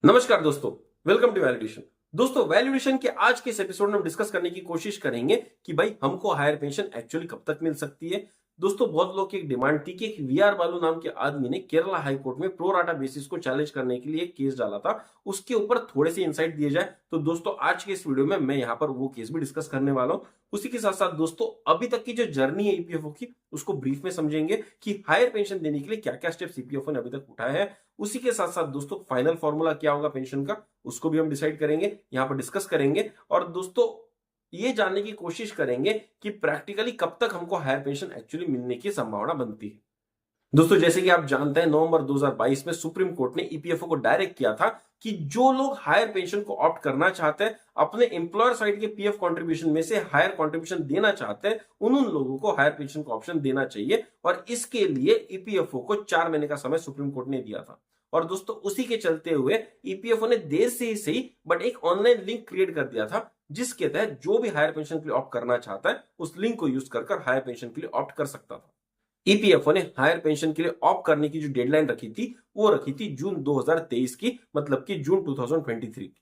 नमस्कार दोस्तों, welcome to valuation. दोस्तों, वैल्यूएशन के आज के इस एपिसोड में हम डिस्कस करने की कोशिश करेंगे कि भाई हमको हायर पेंशन एक्चुअली कब तक मिल सकती है। दोस्तों, बहुत लोग की एक डिमांड थी कि एक वीआर बालू नाम के आदमी ने केरला हाई कोर्ट में प्रो राटा बेसिस को चैलेंज करने के लिए एक केस डाला था। उसके ऊपर थोड़े से इंसाइट दिए जाए तो दोस्तों आज के इस वीडियो में मैं यहाँ पर वो केस भी डिस्कस करने वाला हूँ। उसी के साथ साथ दोस्तों अभी तक की जो जर्नी है ईपीएफओ की उसको ब्रीफ में समझेंगे कि हायर पेंशन देने के लिए क्या क्या स्टेप्स ईपीएफओ ने अभी तक उठाए हैं। उसी के साथ साथ दोस्तों फाइनल फॉर्मूला क्या होगा पेंशन का उसको भी हम डिसाइड करेंगे, यहाँ पर डिस्कस करेंगे। और दोस्तों ये जानने की कोशिश करेंगे कि प्रैक्टिकली कब तक हमको हायर पेंशन एक्चुअली मिलने की संभावना बनती है। दोस्तों जैसे कि आप जानते हैं नवंबर 2022 में सुप्रीम कोर्ट ने ईपीएफओ को डायरेक्ट किया था कि जो लोग हायर पेंशन को ऑप्ट करना चाहते हैं, अपने एम्प्लॉयर साइड के पीएफ कंट्रीब्यूशन में से हायर कंट्रीब्यूशन देना चाहते हैं, उन लोगों को हायर पेंशन का ऑप्शन देना चाहिए। और इसके लिए ईपीएफओ को 4 महीने का समय सुप्रीम कोर्ट ने दिया था। और दोस्तों उसी के चलते हुए ईपीएफओ ने देर से ही सही बट एक ऑनलाइन लिंक क्रिएट कर दिया था जिसके तहत जो भी हायर पेंशन के लिए ऑप्ट करना चाहता है उस लिंक को यूज कर हायर पेंशन के लिए ऑप्ट कर सकता था। ईपीएफओ ने हायर पेंशन के लिए ऑप्ट करने की जो डेडलाइन रखी थी वो रखी थी जून 2023 की, मतलब कि जून 2023 की।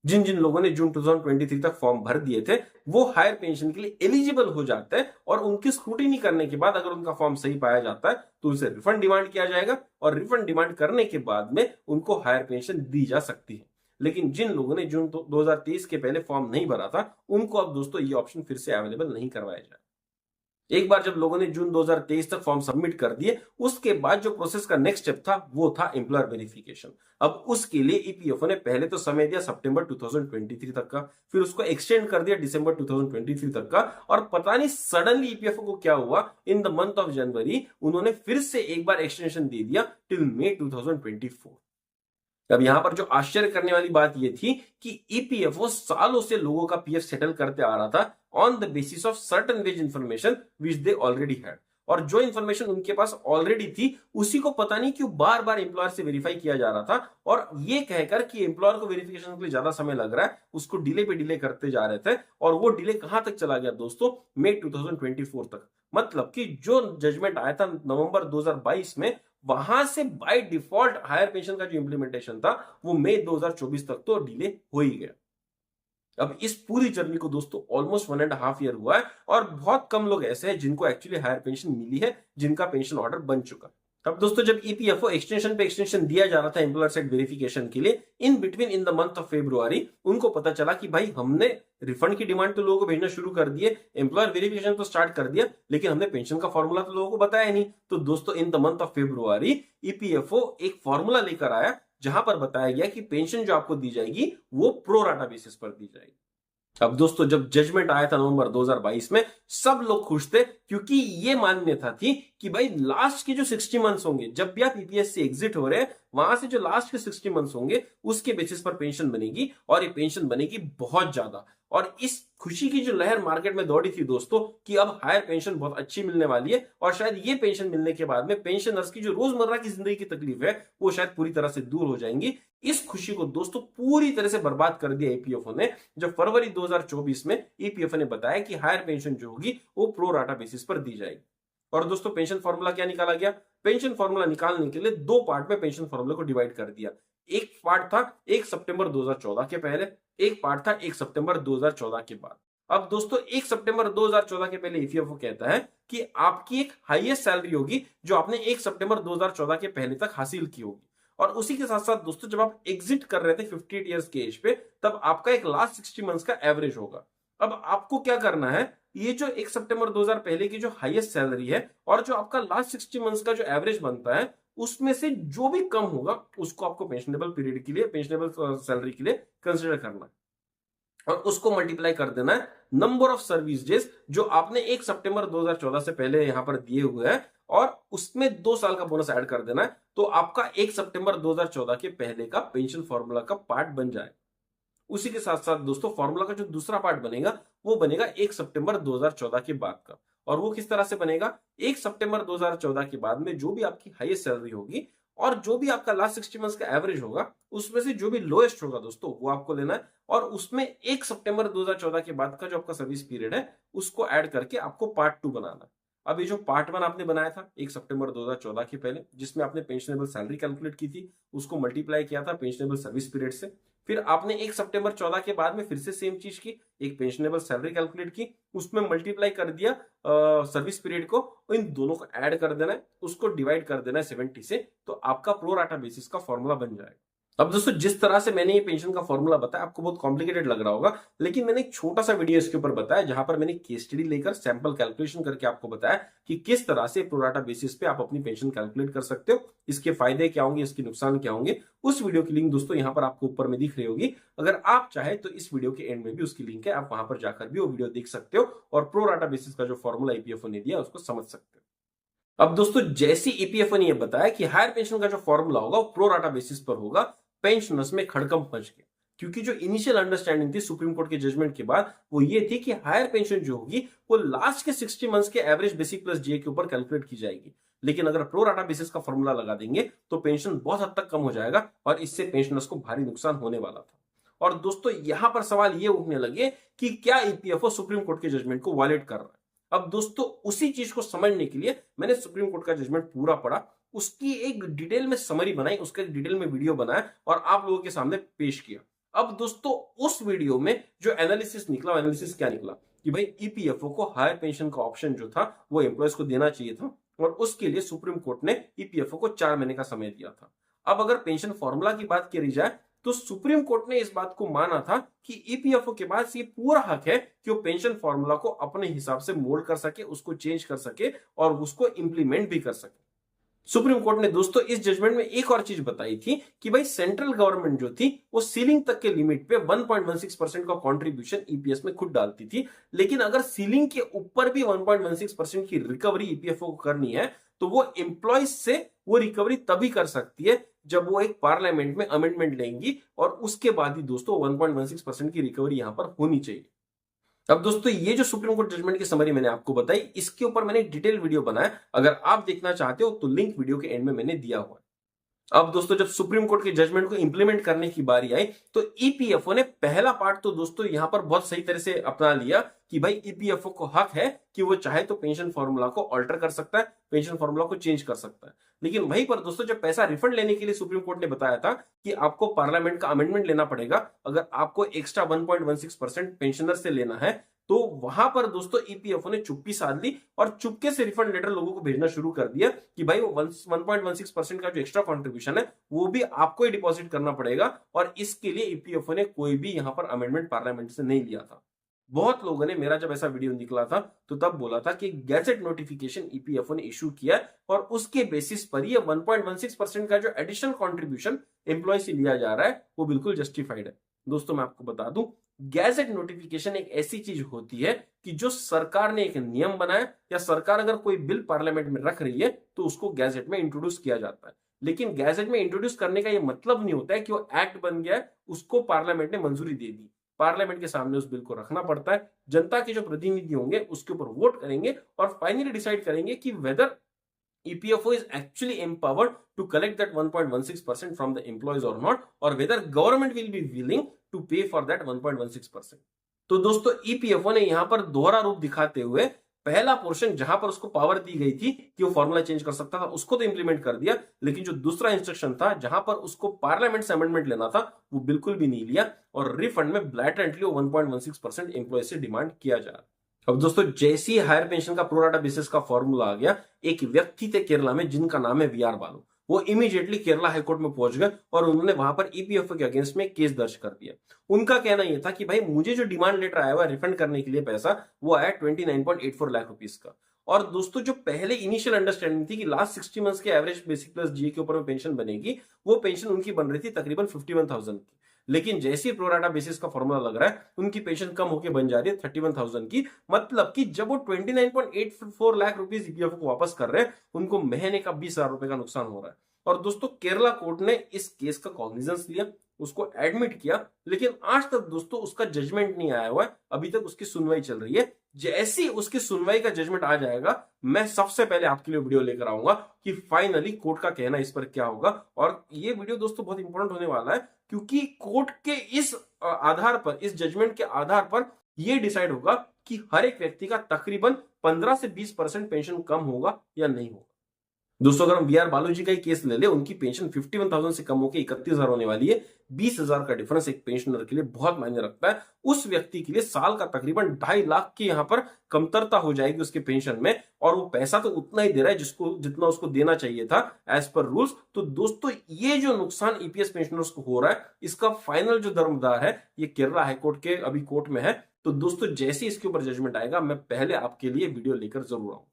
जिन जिन लोगों ने जून 2023 तक फॉर्म भर दिए थे वो हायर पेंशन के लिए एलिजिबल हो जाते हैं और उनकी स्क्रूटिनी करने के बाद अगर उनका फॉर्म सही पाया जाता है तो उनसे रिफंड डिमांड किया जाएगा और रिफंड डिमांड करने के बाद में उनको हायर पेंशन दी जा सकती है। लेकिन जिन लोगों ने जून 2023 के पहले फॉर्म नहीं भरा था उनको अब दोस्तों ये ऑप्शन फिर से अवेलेबल नहीं करवाया जाए। एक बार जब लोगों ने जून 2023 तक फॉर्म सबमिट कर दिए उसके बाद जो प्रोसेस का नेक्स्ट स्टेप था वो था एम्प्लॉयर वेरिफिकेशन। अब उसके लिए ईपीएफओ ने पहले तो समय दिया सितंबर 2023 तक का, फिर उसको एक्सटेंड कर दिया दिसंबर 2023 तक का। और पता नहीं सडनली ईपीएफओ को क्या हुआ, in the month of January उन्होंने फिर से एक बार एक्सटेंशन दे दिया टिल मई 2024। अब यहां पर जो आश्चर्य करने वाली बात यह थी कि ईपीएफओ सालों से लोगों का पीएफ सेटल करते आ रहा था on the basis of certain ways information which they already had. और जो इंफॉर्मेशन उनके पास ऑलरेडी थी उसी को पता नहीं क्यों बार बार एम्प्लॉयर से वेरीफाई किया जा रहा था। और ये कहकर कि एम्प्लॉयर को वेरिफिकेशन के लिए ज्यादा समय लग रहा है उसको डिले पे डिले करते जा रहे थे। और वो डिले कहां तक चला गया दोस्तों, मई 2024 तक। मतलब कि जो जजमेंट आया था नवंबर 2022 में वहां से बाय डिफॉल्ट हायर पेंशन का जो इंप्लीमेंटेशन था वो मई 2024 तक तो डिले हो ही गया। अब इस पूरी जर्नी को दोस्तों ऑलमोस्ट 1.5 ईयर हुआ है और बहुत कम लोग ऐसे हैं जिनको एक्चुअली हायर पेंशन मिली है, जिनका पेंशन ऑर्डर बन चुका। अब दोस्तों जब ईपीएफओ एक्सटेंशन पे एक्सटेंशन दिया जा रहा था एम्प्लॉयर साइड वेरिफिकेशन के लिए in between in the month of February, उनको पता चला कि भाई हमने रिफंड की डिमांड तो लोगों को भेजना शुरू कर दिए, एम्प्लॉयर वेरिफिकेशन तो स्टार्ट कर दिया, लेकिन हमने पेंशन का फॉर्मूला तो लोगों को बताया नहीं। तो दोस्तों in the month of February EPFO एक फॉर्मूला लेकर आया जहां पर बताया गया कि पेंशन जो आपको दी जाएगी वो प्रो राटा बेसिस पर दी जाएगी। अब दोस्तों जब जजमेंट आया था नवंबर 2022 में सब लोग खुश थे क्योंकि ये मान्यता थी कि भाई लास्ट के जो 60 मंथ्स होंगे जब भी आप ईपीएस से एग्जिट हो रहे हैं वहां से जो लास्ट के 60 मंथ्स होंगे उसके बेसिस पर पेंशन बनेगी और ये पेंशन बनेगी बहुत ज्यादा। और इस खुशी की जो लहर मार्केट में दौड़ी थी दोस्तों कि अब हायर पेंशन बहुत अच्छी मिलने वाली है और शायद ये पेंशन मिलने के बाद में पेंशनर्स की जो रोजमर्रा की जिंदगी की तकलीफ है वो शायद पूरी तरह से दूर हो जाएंगी। इस खुशी को दोस्तों पूरी तरह से बर्बाद कर दिया ईपीएफओ ने जब फरवरी 2024 में ईपीएफओ ने बताया कि हायर पेंशन जो होगी वो प्रो राटा बेसिस पर दी जाएगी। और दोस्तों पेंशन फॉर्मूला क्या निकाला गया, पेंशन फॉर्मूला निकालने के लिए दो पार्ट में पेंशन फॉर्मूला को डिवाइड कर दिया। एक पार्ट था 1 सितंबर 2014 के पहले, एक पार्ट था 1 सितंबर 2014 के बाद। अब दोस्तों 1 सितंबर 2014 के पहले ईपीएफओ कहता है कि आपकी एक हाईएस्ट सैलरी होगी जो आपने 1 सितंबर 2014 के पहले तक हासिल की होगी। और उसी के साथ साथ दोस्तों जब आप एग्जिट कर रहे थे 58 इयर्स के एज पे तब आपका एक लास्ट 60 मंथ्स का एवरेज होगा। अब आपको क्या करना है, ये जो 1 सितंबर 2000 पहले की जो हाईएस्ट सैलरी है और जो आपका लास्ट 60 मंथ्स का जो एवरेज बनता है उसमें से जो भी कम होगा उसको आपको पेंशनेबल पीरियड के लिए, पेंशनेबल सैलरी के लिए कंसिडर करना है और उसको मल्टीप्लाई कर देना है नंबर ऑफ सर्विस डेज जो आपने 1 सितंबर 2014 से पहले यहां पर दिए हुए हैं और उसमें 2 साल का बोनस ऐड कर देना है। तो आपका 1 सितंबर 2014 के पहले का पेंशन फॉर्मूला का पार्ट बन जाए। उसी के साथ साथ दोस्तों फॉर्मूला का जो दूसरा पार्ट बनेगा वो बनेगा 1 सितंबर 2014 के बाद का। और वो किस तरह से बनेगा, 1 सितंबर 2014 के बाद में जो भी आपकी हाईएस्ट सैलरी होगी और जो भी आपका लास्ट 60 मंथ्स का एवरेज होगा उसमें से जो भी लोएस्ट होगा दोस्तों वो आपको लेना है और उसमें 1 सितंबर 2014 के बाद का जो आपका सर्विस पीरियड है उसको ऐड करके आपको पार्ट 2 बनाना है। अब ये जो पार्ट 1 आपने बनाया था 1 सितंबर 2014 के पहले, जिसमें आपने पेंशनेबल सैलरी कैलकुलेट की थी, उसको मल्टीप्लाई किया था पेंशनेबल सर्विस पीरियड से। फिर आपने 1 सितंबर 14 के बाद में फिर से सेम चीज की, एक पेंशनेबल सैलरी कैलकुलेट की, उसमें मल्टीप्लाई कर दिया सर्विस पीरियड को, इन दोनों को ऐड कर देना है, उसको डिवाइड कर देना है 70 से, तो आपका प्रो राटा बेसिस का फॉर्मूला बन जाएगा। अब दोस्तों जिस तरह से मैंने ये पेंशन का फॉर्मूला बताया आपको बहुत कॉम्प्लिकेटेड लग रहा होगा, लेकिन मैंने एक छोटा सा वीडियो इसके ऊपर बताया जहां पर मैंने केस स्टडी लेकर सैंपल कैलकुलेशन करके आपको बताया कि किस तरह से प्रोराटा बेसिस पे आप अपनी पेंशन कैलकुलेट कर सकते हो, इसके फायदे क्या होंगे, इसके नुकसान क्या होंगे। उस वीडियो की लिंक दोस्तों यहाँ पर आपको ऊपर में दिख रही होगी, अगर आप चाहे तो इस वीडियो के एंड में भी उसकी लिंक है, आप वहां पर जाकर भी वो वीडियो देख सकते हो और प्रोराटा बेसिस का जो फॉर्मूला ईपीएफओ ने दिया उसको समझ सकते हो। अब दोस्तों जैसी ईपीएफओ ने यह बताया कि हायर पेंशन का जो फॉर्मूला होगा वो प्रो राटा बेसिस पर होगा, पेंशनर्स में खड़कंप मच गया, क्योंकि जो इनिशियल अंडरस्टैंडिंग थी सुप्रीम कोर्ट के जजमेंट के बाद वो ये थी कि हायर पेंशन जो होगी वो लास्ट के 60 मंथ्स के एवरेज बेसिक प्लस जीए के ऊपर कैलकुलेट की जाएगी, लेकिन अगर प्रो राटा बेसिस का फॉर्मूला लगा देंगे तो पेंशन बहुत हद तक कम हो जाएगा और इससे पेंशनर्स को भारी नुकसान होने वाला था। और दोस्तों यहां पर सवाल ये उठने लगे कि क्या ईपीएफओ सुप्रीम कोर्ट के जजमेंट को वायलेट कर रहा है। अब दोस्तों उसी चीज को समझने के लिए मैंने सुप्रीम कोर्ट का जजमेंट पूरा पढ़ा, उसकी एक डिटेल में समरी बनाई, उसका एक डिटेल में वीडियो बनाया और आप लोगों के सामने पेश किया। अब दोस्तों उस वीडियो में जो एनालिसिस निकला, एनालिसिस क्या निकला कि भाई ईपीएफओ को हायर पेंशन का ऑप्शन जो था वो एम्प्लॉयज को देना चाहिए था और उसके लिए सुप्रीम कोर्ट ने ईपीएफओ को 4 महीने का समय दिया था। अब अगर पेंशन फॉर्मूला की बात करी जाए तो सुप्रीम कोर्ट ने इस बात को माना था कि ईपीएफओ के पास ये पूरा हक है कि वो पेंशन फॉर्मूला को अपने हिसाब से मोल्ड कर सके, उसको चेंज कर सके और उसको इंप्लीमेंट भी कर सके। सुप्रीम कोर्ट ने दोस्तों इस जजमेंट में एक और चीज बताई थी कि भाई सेंट्रल गवर्नमेंट जो थी वो सीलिंग तक के लिमिट पे 1.16% का कंट्रीब्यूशन ईपीएस में खुद डालती थी, लेकिन अगर सीलिंग के ऊपर भी 1.16% की रिकवरी ईपीएफओ को करनी है तो वो एम्प्लॉयज से वो रिकवरी तभी कर सकती है जब वो एक पार्लियामेंट में अमेंडमेंट लेंगी और उसके बाद ही दोस्तों 1.16% की रिकवरी यहां पर होनी चाहिए। अब दोस्तों ये जो सुप्रीम कोर्ट जजमेंट की समरी मैंने आपको बताई, इसके ऊपर मैंने डिटेल वीडियो बनाया, अगर आप देखना चाहते हो तो लिंक वीडियो के एंड में मैंने दिया हुआ है। अब दोस्तों जब सुप्रीम कोर्ट के जजमेंट को इंप्लीमेंट करने की बारी आई तो ईपीएफओ ने पहला पार्ट तो दोस्तों यहां पर बहुत सही तरह से अपना लिया कि भाई ईपीएफओ को हक है कि वो चाहे तो पेंशन फॉर्मूला को ऑल्टर कर सकता है, पेंशन फॉर्मूला को चेंज कर सकता है। लेकिन वहीं पर दोस्तों जब पैसा रिफंड लेने के लिए सुप्रीम कोर्ट ने बताया था कि आपको पार्लियामेंट का अमेंडमेंट लेना पड़ेगा अगर आपको एक्स्ट्रा 1.16% पेंशनर से लेना है, तो वहां पर दोस्तों ईपीएफओ ने चुप्पी साध ली और चुपके से रिफंड लेटर लोगों को भेजना शुरू कर दिया कि भाई वो 1.16% का जो एक्स्ट्रा कंट्रीब्यूशन है वो भी आपको ही डिपॉजिट करना पड़ेगा और इसके लिए ईपीएफओ ने कोई भी यहां पर अमेंडमेंट पार्लियामेंट से नहीं लिया था। बहुत लोगों ने, मेरा जब ऐसा वीडियो निकला था तो तब बोला था कि गैजेट नोटिफिकेशन ईपीएफओ ने इशू किया है और उसके बेसिस पर ये 1.16% का जो एडिशनल कंट्रीब्यूशन एम्प्लॉय से लिया जा रहा है वो बिल्कुल जस्टिफाइड है। दोस्तों मैं आपको बता दूं, गैजेट नोटिफिकेशन एक ऐसी चीज होती है कि जो सरकार ने एक नियम बनाया या सरकार अगर कोई बिल पार्लियामेंट में रख रही है तो उसको गैजेट में इंट्रोड्यूस किया जाता है, लेकिन गैजेट में इंट्रोड्यूस करने का यह मतलब नहीं होता है कि वो एक्ट बन गया है, उसको पार्लियामेंट ने मंजूरी दे दी। पार्लियामेंट के सामने उस बिल को रखना पड़ता है, जनता के जो प्रतिनिधि होंगे उसके ऊपर वोट करेंगे और फाइनली डिसाइड करेंगे कि weather EPFO is actually empowered to collect that 1.16% from the employees or not, or whether government will be willing to pay for that 1.16%। तो दोस्तों EPFO ने यहां पर दोहरा रूप दिखाते हुए पहला पोर्शन जहां पर उसको पावर दी गई थी कि वो फॉर्मूला चेंज कर सकता था उसको तो इंप्लीमेंट कर दिया, लेकिन जो दूसरा इंस्ट्रक्शन था जहां पर उसको पार्लियामेंट से अमेंडमेंट लेना था वो बिल्कुल भी नहीं लिया और रिफंड में ब्लैटेंटली 1.16% एम्प्लॉय से डिमांड किया जा रहा। अब दोस्तों जैसी हायर पेंशन का प्रोराटा बेसिस का फॉर्मूला आ गया, एक व्यक्ति थे केरला में जिनका नाम है वीआर बालू, वो इमीडिएटली केरला हाईकोर्ट में पहुंच गए और उन्होंने वहां पर ईपीएफओ के अगेंस्ट में केस दर्ज कर दिया। उनका कहना यह था कि भाई मुझे जो डिमांड लेटर आया हुआ रिफंड करने के लिए पैसा वो आया 29.84 लाख रुपीस का। और दोस्तों जो पहले इनिशियल अंडरस्टैंडिंग थी कि लास्ट 60 मंथ्स के एवरेज बेसिक प्लस जीए के ऊपर में पेंशन बनेगी, वो पेंशन उनकी बन रही थी तकरीबन 51,000 की, लेकिन जैसे ही प्रोराटा बेसिस का फॉर्मूला लग रहा है उनकी पेंशन कम होकर बन जा रही है 31,000 की। मतलब कि जब वो 29.84 लाख रुपीस ईपीएफओ को वापस कर रहे हैं उनको महीने का 20,000 रुपए का नुकसान हो रहा है। और दोस्तों केरला कोर्ट ने इस केस का कॉग्निजेंस लिया, उसको एडमिट किया, लेकिन आज तक दोस्तों उसका जजमेंट नहीं आया हुआ है, अभी तक उसकी सुनवाई चल रही है। जैसी उसकी सुनवाई का जजमेंट आ जाएगा मैं सबसे पहले आपके लिए वीडियो लेकर आऊंगा कि फाइनली कोर्ट का कहना इस पर क्या होगा। और ये वीडियो दोस्तों बहुत इंपॉर्टेंट होने वाला है क्योंकि कोर्ट के इस आधार पर, इस जजमेंट के आधार पर यह डिसाइड होगा कि हर एक व्यक्ति का तकरीबन 15 से 20% पेंशन कम होगा या नहीं होगा। दोस्तों अगर हम वी आर बालू जी का ही केस ले ले, उनकी पेंशन 51,000 से कम होकर 31,000 होने वाली है। 20,000 का डिफरेंस एक पेंशनर के लिए बहुत मायने रखता है। उस व्यक्ति के लिए साल का तकरीबन 2.5 लाख की यहां पर कमतरता हो जाएगी उसके पेंशन में, और वो पैसा तो उतना ही दे रहा है जिसको जितना उसको देना चाहिए था एज पर रूल्स। तो दोस्तों ये जो नुकसान ईपीएस पेंशनर्स को हो रहा है, इसका फाइनल जो दरमदार है ये केरला हाईकोर्ट के अभी कोर्ट में है। तो दोस्तों जैसे इसके ऊपर जजमेंट आएगा, मैं पहले आपके लिए वीडियो लेकर जरूर आऊंगा।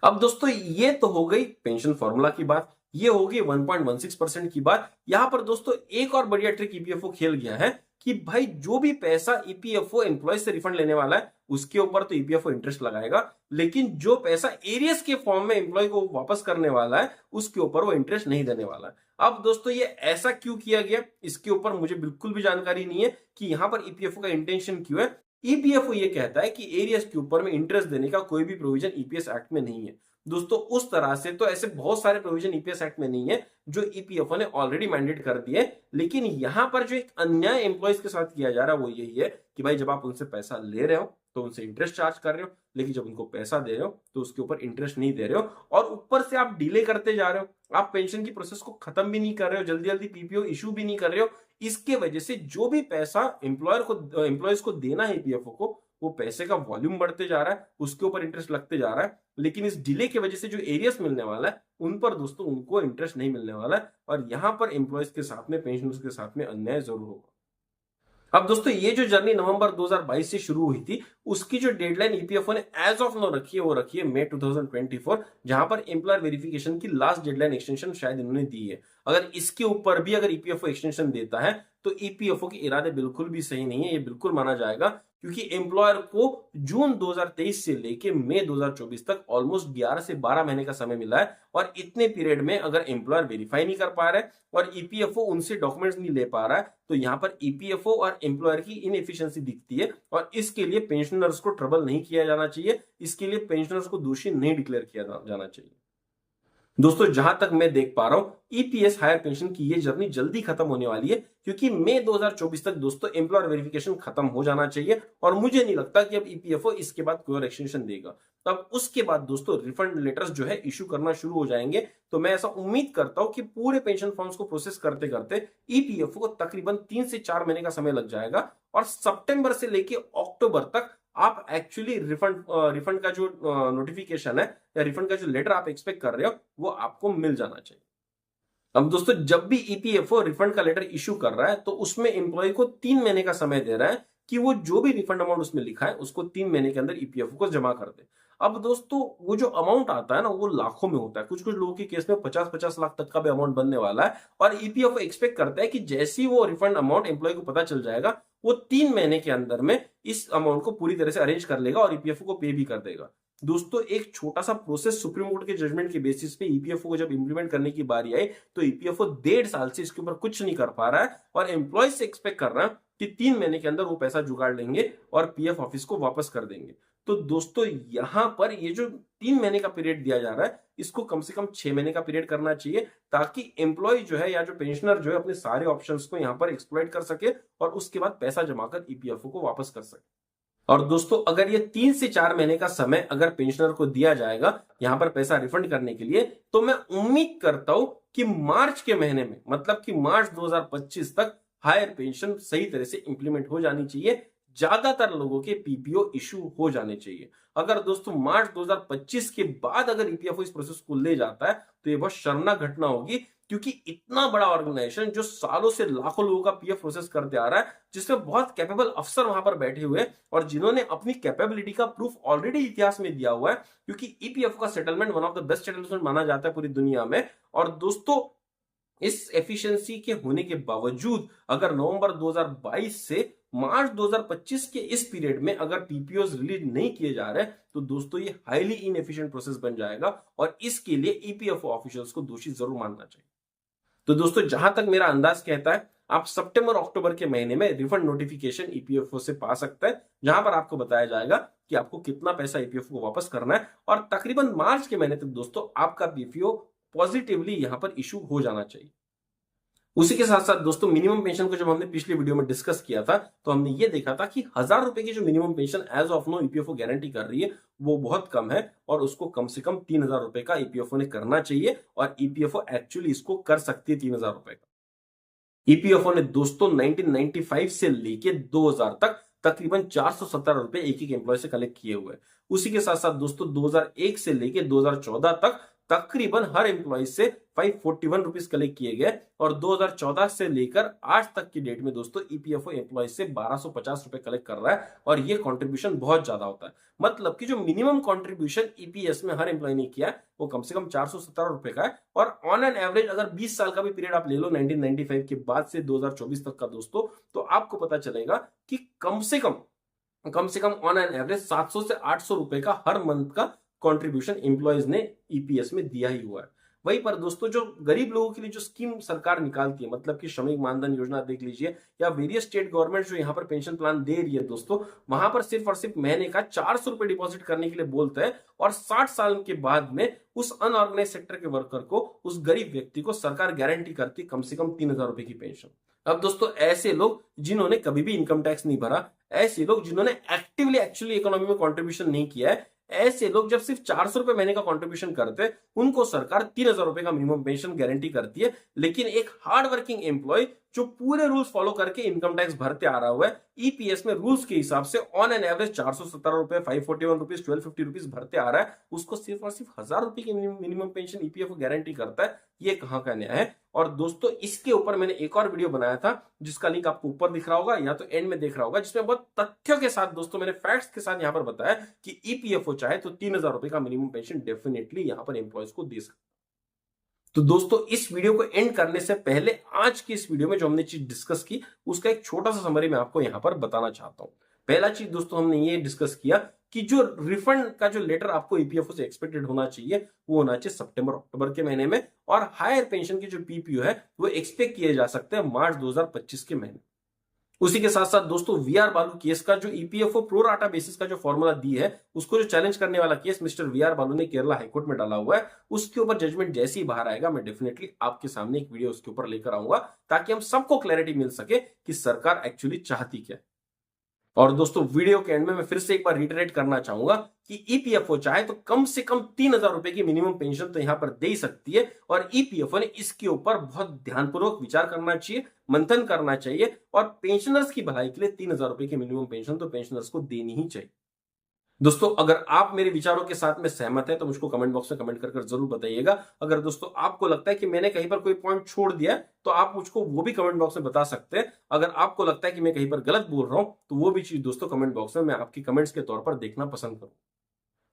अब दोस्तों ये तो हो गई पेंशन फॉर्मूला की बात, ये हो गई 1.16% की बात। यहां पर दोस्तों एक और बढ़िया ट्रिक ईपीएफओ खेल गया है कि भाई जो भी पैसा ईपीएफओ एम्प्लॉय से रिफंड लेने वाला है उसके ऊपर तो ईपीएफओ इंटरेस्ट लगाएगा, लेकिन जो पैसा एरियर्स के फॉर्म में एम्प्लॉय को वापस करने वाला है उसके ऊपर वो इंटरेस्ट नहीं देने वाला है। अब दोस्तों ये ऐसा क्यों किया गया, इसके ऊपर मुझे बिल्कुल भी जानकारी नहीं है कि यहां पर ईपीएफओ का इंटेंशन क्यों है। ईपीएफओ ये कहता है कि एरियर्स के ऊपर में इंटरेस्ट देने का कोई भी प्रोविजन ईपीएस एक्ट में नहीं है। दोस्तों उस तरह से तो ऐसे बहुत सारे प्रोविजन ईपीएस एक्ट में नहीं है जो ईपीएफओ ने ऑलरेडी मैंडेट कर दिए, लेकिन यहां पर जो एक अन्याय एम्प्लॉयज के साथ किया जा रहा है वो यही है कि भाई जब आप उनसे पैसा ले रहे हो तो उनसे इंटरेस्ट चार्ज कर रहे हो, लेकिन जब उनको पैसा दे रहे हो तो उसके ऊपर इंटरेस्ट नहीं दे रहे हो, और ऊपर से आप डिले करते जा रहे हो। आप पेंशन की प्रोसेस को खत्म भी नहीं कर रहे हो, जल्दी जल्दी पीपीओ इशू भी नहीं कर रहे हो। इसके वजह से जो भी पैसा एम्प्लॉयज को देना है ईपीएफओ को, वो पैसे का वॉल्यूम बढ़ते जा रहा है, उसके ऊपर इंटरेस्ट लगते जा रहा है, लेकिन इस डिले की वजह से जो एरियर्स मिलने वाला है उन पर दोस्तों उनको इंटरेस्ट नहीं मिलने वाला है, और यहां पर एम्प्लॉयज के साथ में पेंशनर्स के साथ में अन्याय जरूर होगा। अब दोस्तों ये जो जर्नी नवंबर 2022 से शुरू हुई थी, उसकी जो डेडलाइन ईपीएफओ ने एज ऑफ नाउ रखी है वो रखी है मई 2024, जहां पर एम्प्लॉयर वेरिफिकेशन की लास्ट डेडलाइन एक्सटेंशन शायद इन्होंने दी है। अगर इसके ऊपर भी अगर ईपीएफओ एक्सटेंशन देता है तो ईपीएफओ के इरादे बिल्कुल भी सही नहीं है, ये बिल्कुल माना जाएगा, क्योंकि एम्प्लॉयर को जून 2023 से लेके मई 2024 तक ऑलमोस्ट 11 से 12 महीने का समय मिला है, और इतने पीरियड में अगर एम्प्लॉयर वेरीफाई नहीं कर पा रहा है और ईपीएफओ उनसे डॉक्यूमेंट्स नहीं ले पा रहा है, तो यहां पर ईपीएफओ और एम्प्लॉयर की इनएफिशिएंसी दिखती है, और इसके लिए पेंशनर्स को ट्रबल नहीं किया जाना चाहिए, इसके लिए पेंशनर्स को दोषी नहीं डिक्लेयर किया जाना चाहिए। दोस्तों जहां तक मैं देख पा रहा हूं, ईपीएस हायर पेंशन की ये जर्नी जल्दी खत्म होने वाली है, क्योंकि मई 2024 तक दोस्तों एम्प्लॉयर वेरिफिकेशन खत्म हो जाना चाहिए, और मुझे नहीं लगता कि अब ईपीएफओ इसके बाद कोई और एक्सटेंशन देगा। तब उसके बाद दोस्तों रिफंड लेटर्स जो है इशू करना शुरू हो जाएंगे। तो मैं ऐसा उम्मीद करता हूं कि पूरे पेंशन फॉर्म्स को प्रोसेस करते करते ईपीएफओ को तकरीबन 3 से 4 महीने का समय लग जाएगा, और सितंबर से लेके अक्टूबर तक आप एक्चुअली रिफंड का जो नोटिफिकेशन है या रिफंड का जो लेटर आप एक्सपेक्ट कर रहे हो वो आपको मिल जाना चाहिए। अब दोस्तों जब भी ईपीएफओ रिफंड का लेटर इशू कर रहा है तो उसमें एम्प्लॉय को 3 महीने का समय दे रहा है कि वो जो भी रिफंड अमाउंट उसमें लिखा है उसको 3 महीने के अंदर ईपीएफओ को जमा कर दे। अब दोस्तों वो जो अमाउंट आता है ना वो लाखों में होता है, कुछ कुछ लोगों के केस में 50-50 लाख तक का भी अमाउंट बनने वाला है, और ईपीएफओ एक्सपेक्ट करता है कि जैसे ही वो रिफंड अमाउंट एम्प्लॉय को पता चल जाएगा वो 3 महीने के अंदर में इस अमाउंट को पूरी तरह से अरेंज कर लेगा और ईपीएफओ को पे भी कर देगा। दोस्तों एक छोटा सा प्रोसेस सुप्रीम कोर्ट के जजमेंट के बेसिस पे ईपीएफओ को जब इंप्लीमेंट करने की बारी आई तो ईपीएफओ 1.5 साल से इसके ऊपर कुछ नहीं कर पा रहा है, और एम्प्लॉय से एक्सपेक्ट कर रहा है कि 3 महीने के अंदर वो पैसा जुगाड़ लेंगे और पीएफ ऑफिस को वापस कर देंगे। तो दोस्तों यहां पर ये जो 3 महीने का पीरियड दिया जा रहा है इसको कम से कम 6 महीने का पीरियड करना चाहिए, ताकि एम्प्लॉय जो है या जो पेंशनर जो है अपने सारे ऑप्शंस को यहां पर एक्सप्लॉइट कर सके और उसके बाद पैसा जमा कर ईपीएफओ को वापस कर सके। और दोस्तों अगर ये 3 से 4 महीने का समय अगर पेंशनर को दिया जाएगा यहां पर पैसा रिफंड करने के लिए, तो मैं उम्मीद करता हूं कि मार्च के महीने में, मतलब कि मार्च 2025 तक हायर पेंशन सही तरह से इंप्लीमेंट हो जानी चाहिए, ज्यादातर लोगों के पीपीओ इशू हो जाने चाहिए। अगर दोस्तों मार्च 2025 के बाद अगर ईपीएफओ इस प्रोसेस को ले जाता है तो ये बहुत शर्मनाक घटना होगी, क्योंकि इतना बड़ा ऑर्गेनाइजेशन जो सालों से लाखों लोगों का पीएफ प्रोसेस करते आ रहा है, जिसमें बहुत कैपेबल अफसर वहां पर बैठे हुए हैं और जिन्होंने अपनी कैपेबिलिटी का प्रूफ ऑलरेडी इतिहास में दिया हुआ है, क्योंकि ईपीएफओ का settlement one of the best settlement माना जाता है पूरी दुनिया में। और दोस्तों इस एफिशिएंसी के होने के बावजूद अगर नवंबर 2022 से मार्च 2025 के इस पीरियड में अगर पीपीओज रिलीज नहीं किए जा रहे तो दोस्तों ये हाईली इनएफिशिएंट प्रोसेस बन जाएगा, और इसके लिए ईपीएफओ ऑफिशियल्स को दोषी जरूर मानना चाहिए। तो दोस्तों जहां तक मेरा अंदाज कहता है आप सितंबर अक्टूबर के महीने में रिफंड नोटिफिकेशन ईपीएफओ से पा सकते हैं, जहां पर आपको बताया जाएगा कि आपको कितना पैसा ईपीएफओ को वापस करना है, और तकरीबन मार्च के महीने तक दोस्तों आपका पीपीओ पॉजिटिवली यहां पर इशू हो जाना चाहिए। उसी के साथ साथ दोस्तों मिनिमम पेंशन को जब हमने पिछली वीडियो में डिस्कस किया था तो हमने ये देखा था कि 1,000 रुपए की जो minimum pension age of no EPFO guarantee कर रही है वो बहुत कम है और उसको कम से कम 3,000 रुपए का ईपीएफओ ने करना चाहिए और ईपीएफओ एक्चुअली इसको कर सकती है 3,000 रुपए का। ईपीएफओ ने दोस्तों 1995 से लेके 2000 तक तकरीबन 417 रुपए एक एक एम्प्लॉय से कलेक्ट किए हुए। उसी के साथ साथ दोस्तों 2001 से लेके 2014 तक तकरीबन हर एम्प्लॉय से 541 रुपीज कलेक्ट किए गए और 2014 से लेकर आज तक की डेट में दोस्तों ईपीएफओ एम्प्लॉय से 1250 रुपए कलेक्ट कर रहा है और ये कंट्रीब्यूशन बहुत ज्यादा होता है। मतलब कि जो मिनिमम कंट्रीब्यूशन ईपीएस में हर एम्प्लॉय ने किया है वो कम से कम 417 रुपए का है और ऑन एन एवरेज अगर 20 साल का भी पीरियड आप ले लो 1995 के बाद से 2024 तक का दोस्तों तो आपको पता चलेगा कि कम से कम ऑन एन एवरेज 700 से 800 रुपए का हर मंथ का कंट्रीब्यूशन एम्प्लॉयज ने ईपीएस में दिया ही हुआ है। वहीं पर दोस्तों जो गरीब लोगों के लिए जो स्कीम सरकार निकालती है मतलब कि श्रमिक मानधन योजना देख लीजिए या वेरियस स्टेट गवर्नमेंट जो यहाँ पर पेंशन प्लान दे रही है दोस्तों वहां पर सिर्फ और सिर्फ महीने का 400 रुपए डिपॉजिट करने के लिए बोलता है और 60 साल के बाद में उस अनऑर्गेनाइज सेक्टर के वर्कर को उस गरीब व्यक्ति को सरकार गारंटी करती कम से कम 3,000 रुपए की पेंशन। अब दोस्तों ऐसे लोग जिन्होंने कभी भी इनकम टैक्स नहीं भरा, ऐसे लोग जिन्होंने एक्टिवली एक्चुअली इकोनॉमी में कंट्रीब्यूशन नहीं किया है, ऐसे लोग जब सिर्फ 400 रुपए महीने का कंट्रीब्यूशन करते हैं उनको सरकार 3,000 रुपए का मिनिमम पेंशन गारंटी करती है। लेकिन एक हार्ड वर्किंग एम्प्लॉय जो पूरे रूल्स फॉलो करके इनकम टैक्स भरते आ रहा हुआ है ईपीएस में रूल्स के हिसाब से ऑन एन एवरेज 417 रुपए 541 रुपीज 1250 रुपीज भरते आ रहा है उसको सिर्फ और सिर्फ 1,000 रुपए की मिनिमम पेंशन ईपीएफओ गारंटी करता है। ये कहां का न्याय है? और दोस्तों इसके ऊपर मैंने एक और वीडियो बनाया था जिसका लिंक आपको ऊपर दिख रहा होगा या तो एंड में दिख रहा होगा जिसमें बहुत तथ्यों के साथ दोस्तों मैंने फैक्ट्स के साथ यहां पर बताया कि ईपीएफओ चाहे तो 3,000 रुपए का मिनिमम पेंशन डेफिनेटली यहां पर एम्प्लॉयज को दे सकता है। तो दोस्तों इस वीडियो को एंड करने से पहले आज की इस वीडियो में जो हमने चीज डिस्कस की उसका एक छोटा सा समरी मैं आपको यहां पर बताना चाहता हूं। पहला चीज दोस्तों हमने ये डिस्कस किया कि जो रिफंड का जो लेटर आपको ईपीएफओ से एक्सपेक्टेड होना चाहिए वो होना चाहिए सितंबर अक्टूबर के महीने में और हायर पेंशन की जो पीपीओ है वो एक्सपेक्ट किए जा सकते हैं मार्च 2025 के महीने। उसी के साथ साथ दोस्तों वीआर बालू केस का जो ईपीएफओ प्रोराटा बेसिस का जो फॉर्मूला दी है उसको जो चैलेंज करने वाला केस मिस्टर वीआर बालू ने केरला हाईकोर्ट में डाला हुआ है उसके ऊपर जजमेंट जैसे ही बाहर आएगा मैं डेफिनेटली आपके सामने एक वीडियो उसके ऊपर लेकर आऊंगा ताकि हम सबको क्लैरिटी मिल सके कि सरकार एक्चुअली चाहती क्या है। और दोस्तों वीडियो के एंड में मैं फिर से एक बार रिटरेट करना चाहूंगा कि ईपीएफओ चाहे तो कम से कम 3,000 रुपए की मिनिमम पेंशन तो यहां पर दे ही सकती है और ईपीएफओ ने इसके ऊपर बहुत ध्यानपूर्वक विचार करना चाहिए, मंथन करना चाहिए और पेंशनर्स की भलाई के लिए 3,000 रुपए की मिनिमम पेंशन तो पेंशनर्स को देनी ही चाहिए। दोस्तों अगर आप मेरे विचारों के साथ में सहमत हैं तो मुझको कमेंट बॉक्स में कमेंट कर जरूर बताइएगा। अगर दोस्तों आपको लगता है कि मैंने कहीं पर कोई पॉइंट छोड़ दिया तो आप मुझको वो भी कमेंट बॉक्स में बता सकते हैं। अगर आपको लगता है कि मैं कहीं पर गलत बोल रहा हूं तो वो भी चीज दोस्तों कमेंट बॉक्स में मैं आपकी कमेंट्स के तौर पर देखना पसंद करूं।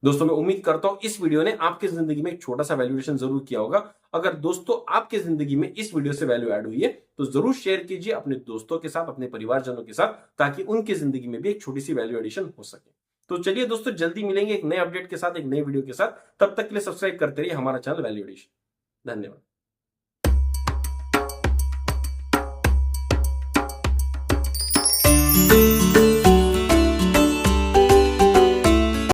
दोस्तों मैं उम्मीद करता हूं इस वीडियो ने आपकी जिंदगी में एक छोटा सा वैल्यूएशन जरूर किया होगा। अगर दोस्तों आपकी जिंदगी में इस वीडियो से वैल्यू ऐड हुई है तो जरूर शेयर कीजिए अपने दोस्तों के साथ, अपने परिवारजनों के साथ ताकि उनकी जिंदगी में भी एक छोटी सी वैल्यू एडिशन हो सके। तो चलिए दोस्तों जल्दी मिलेंगे एक नए अपडेट के साथ, एक नए वीडियो के साथ। तब तक के लिए सब्सक्राइब करते रहिए हमारा चैनल वैल्यू एडिशन। धन्यवाद।